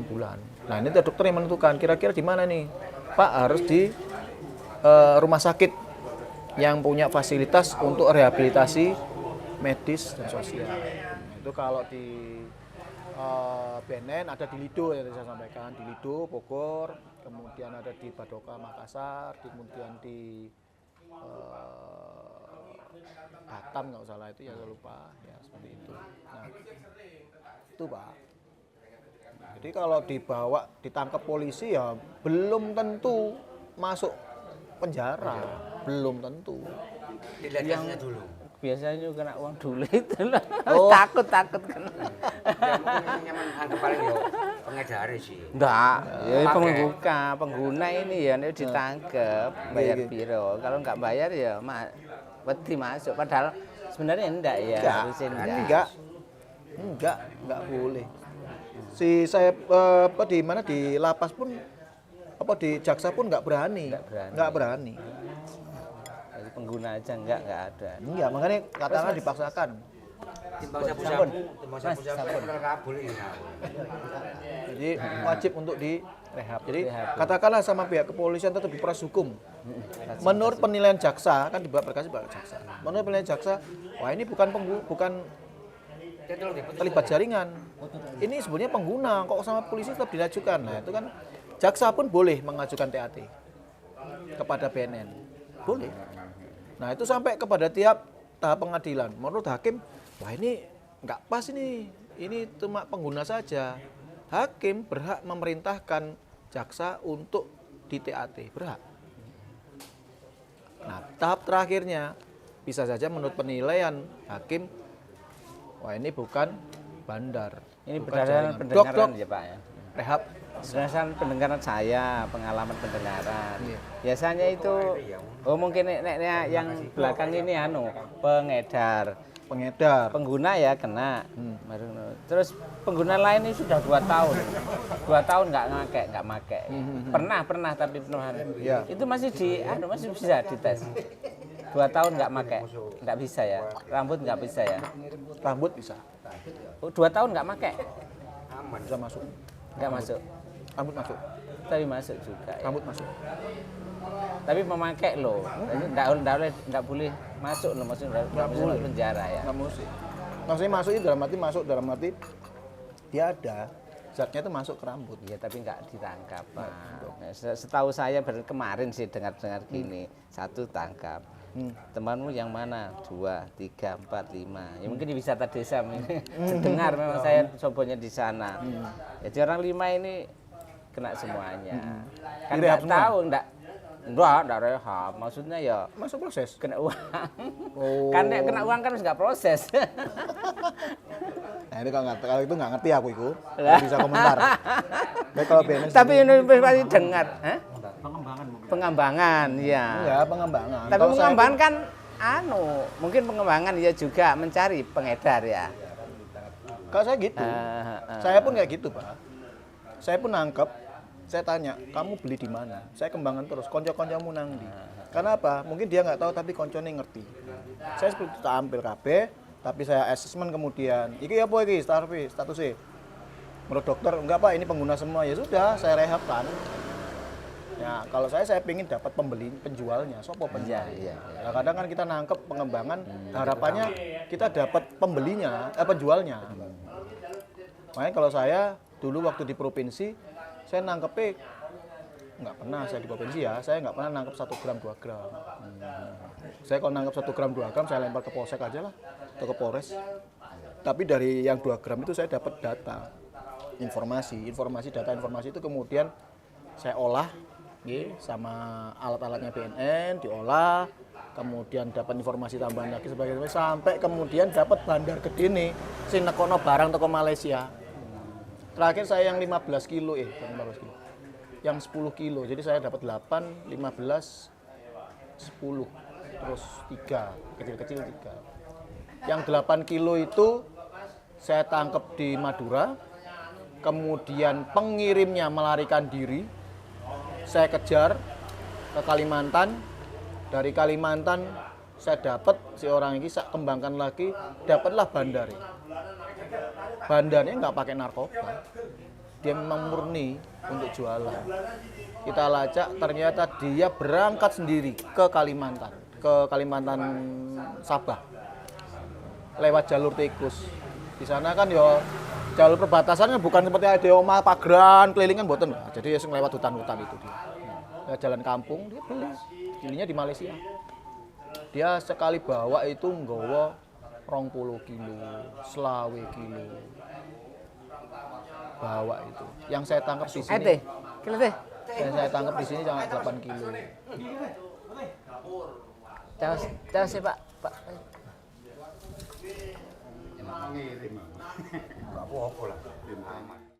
bulan. Nah ini dokter yang menentukan kira-kira di mana nih, Pak, harus di rumah sakit yang punya fasilitas untuk rehabilitasi medis dan sosial. Itu kalau di BNN ada di Lido yang saya sampaikan, di Lido Bogor, kemudian ada di Badoka Makassar, kemudian di Batam nggak salah itu ya, saya lupa ya, seperti itu. Nah itu Pak. Jadi kalau dibawa ditangkap polisi ya belum tentu masuk penjara, belum tentu. Dilihatnya dulu. Biasanya juga kena uang dulu itu lah. Oh. Takut kena. Ya mungkin nyaman anggap paling yo pengedar sih. Enggak, ya Pakai. pengguna ini ya ini ditangkap bayar biro. Kalau nggak bayar ya wedi masuk. Padahal sebenarnya enggak ya, harusnya Enggak boleh. Si saya di mana di lapas pun di jaksa pun nggak berani. Jadi pengguna aja enggak ada. Iya, makanya katakanlah dipaksakan. Timbang sapu-sapu, kalau kabul ini. Jadi wajib untuk direhab. Jadi katakanlah sama pihak kepolisian tetap diproses hukum. Menurut penilaian jaksa, kan dibawa berkas dibawa jaksa. Menurut penilaian jaksa, wah ini bukan terlibat jaringan. Ini sebenarnya pengguna, kok sama polisi tetap diajukan. Nah, itu kan jaksa pun boleh mengajukan TAT kepada BNN. Boleh. Nah, itu sampai kepada tahap pengadilan. Menurut hakim, wah ini nggak pas ini. Ini cuma pengguna saja. Hakim berhak memerintahkan jaksa untuk di TAT, berhak. Nah, tahap terakhirnya bisa saja menurut penilaian hakim, wah ini bukan bandar. Ini bukan berdasarkan jaringan. pendengaran ya Pak ya. Rehab. Berdasarkan pendengaran saya, pengalaman pendengaran. Iya. Biasanya itu mungkin yang belakang ini pengedar. Pengguna ya kena. Terus pengguna lain ini sudah 2 tahun. 2 tahun nggak make. Pernah tapi penuhan. Ya. Itu masih masih bisa dites. 2 tahun nggak make. Nggak bisa ya. Rambut nggak bisa ya. Rambut bisa. 2 tahun nggak make. Aman. Bisa masuk. Nggak masuk. Rambut masuk. Tapi masuk juga. Ya. Rambut masuk. Tapi memakai loh, nggak boleh masuk loh, maksudnya nggak boleh penjara ya. Nggak mesti. Maksudnya masuk dalam arti dia ada zatnya itu masuk ke rambut. Iya tapi nggak ditangkap Pak. Setahu saya kemarin sih dengar gini, 1 tangkap. Temanmu yang mana? 2, 3, 4, 5. Ya mungkin di wisata desa dengar memang saya cobonya di sana. Jadi orang 5 ini kena semuanya. Kan nggak tahu enggak rehab. Maksudnya ya Masuk proses. kena uang. Oh. Kan kena uang kan harus nggak proses. Nah, itu kalau itu nggak ngerti aku itu. Nggak bisa komentar. Baik kalau BNN. Tapi ini pasti dengar, pengembangan, ya. Enggak, pengembangan. Tapi Kalau pengembangan kan mungkin pengembangan ya juga mencari pengedar ya. Kalau saya gitu. Saya pun kayak gitu, Pak. Saya pun nangkep, saya tanya, kamu beli di mana? Saya kembangkan terus, konco-koncomu nang ndi. Karena apa? Mungkin dia nggak tahu tapi koncone ngerti. Saya seperti tampil KB, tapi saya asesmen kemudian. Iki apa iki statusnya? Menurut dokter, enggak Pak, ini pengguna semua. Ya sudah, saya rehabkan. Ya, kalau saya pingin dapat penjualnya, sopo penjual. Iya. Nah, kadang kan kita nangkep pengembangan, harapannya kita dapat penjualnya. Makanya kalau saya dulu waktu di provinsi, saya nangkepnya nggak pernah saya di provinsi ya, saya nggak pernah nangkep 1 gram 2 gram. Saya kalau nangkep 1 gram 2 gram saya lempar ke polsek aja lah, atau ke Polres. Tapi dari yang 2 gram itu saya dapat data, informasi itu kemudian saya olah, sama alat-alatnya BNN diolah, kemudian dapat informasi tambahan lagi sebagainya sampai kemudian dapat bandar gede nih, sing nekono barang toko Malaysia. Terakhir saya yang 15 kilo, bukan 15 kilo. Yang 10 kilo. Jadi saya dapat 8, 15, 10. Terus 3, kecil-kecil 3. Yang 8 kilo itu saya tangkap di Madura. Kemudian pengirimnya melarikan diri. Saya kejar ke Kalimantan. Dari Kalimantan saya dapat si orang ini, saya kembangkan lagi, dapatlah bandar. Bandarnya nggak pakai narkoba, dia memang murni untuk jualan. Kita lacak, ternyata dia berangkat sendiri ke Kalimantan Sabah, lewat jalur tikus. Di sana kan ya jalur perbatasan kan bukan seperti ada omah pageran keliling kan mboten. Jadi ya lewat hutan-hutan itu dia. Ya, jalan kampung dia belinya di Malaysia. Dia sekali bawa itu nggawa 20 kilo, 20 kilo. Bawa itu. Yang saya tangkap di sini. Kilo teh. Yang saya tangkap di sini jangan 8 kilo. Caos sih Pak. Enggak apa-apa lah.